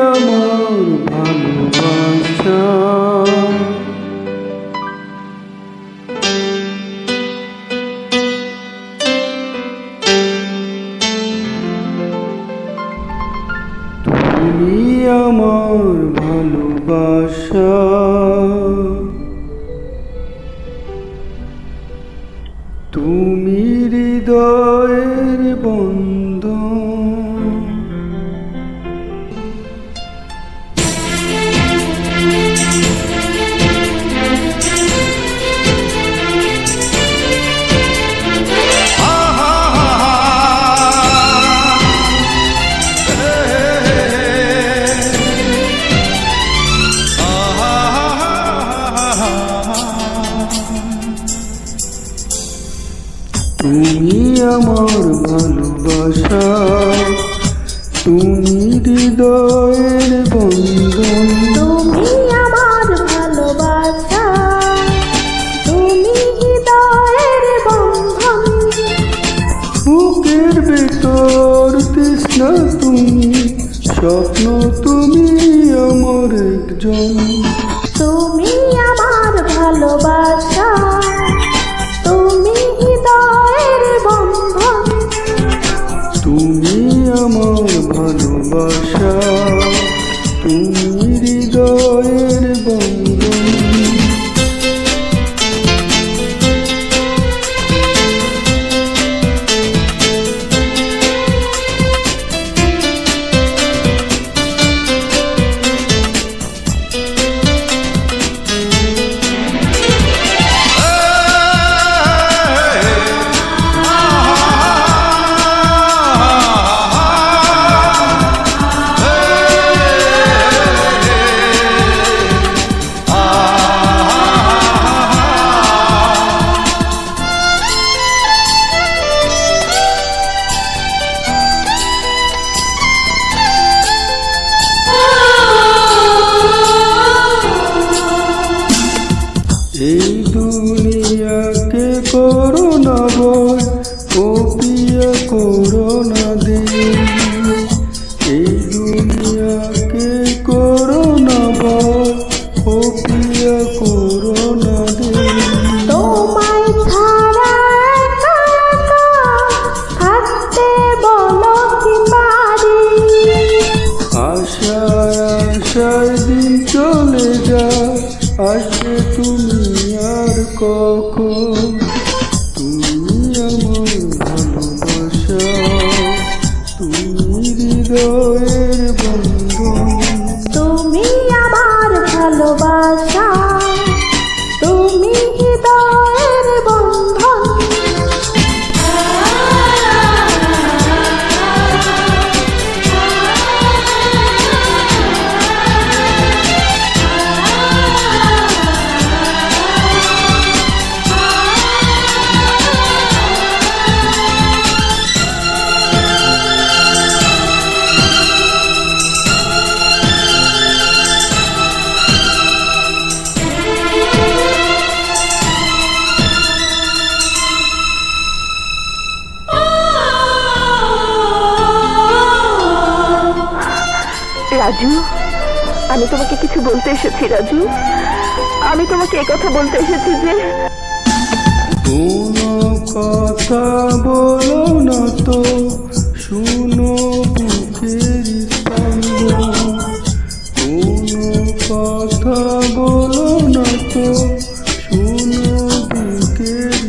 আমার ভালোবাসা, তুমি আমার ভালোবাসা, তুমি হৃদয়ের বন্ধন। তুমি আমার ভালোবাসা, তুমি হৃদয়ের বন্ধন। তুমি আমার ভালোবাসা, তুমি হৃদয়ের বন্ধন। বুকের ভেতর তৃষ্ণা তুমি, স্বপ্ন তুমি আমার একজন। তুমি আমার ভালোবাসা, তুমি হৃদয়ের বন্ধন। তুমি আমার ভালোবাসা, তুমি হৃদয়ের বন্ধন। এই দুনিয়াকে করোনা বয়, ও পিয়া করোনা দে। এই দুনিয়াকে করোনা বয়, ও পিয়া করোনা দে। তোমায় ছাড়া একা একা থাকতে বলো কি পারি। আশায় আশায় দিন চলে যায়, আসবে তুমি আর কখন। তুমি আমার ভালোবাসা, তুমি হৃদয়ের বন্ধন। তুমি আমার ভালোবাসা, তুমি হৃদয়ের বন্ধন। রাজু, আমি তোমাকে কিছু বলতে এসেছি। রাজু, আমি তোমাকে একথা বলতে এসেছি যে কোনো কথা বলো না তো, শুনো বুকের স্পন্দন। কোনো কথা বলো না তো, শুনো বুকের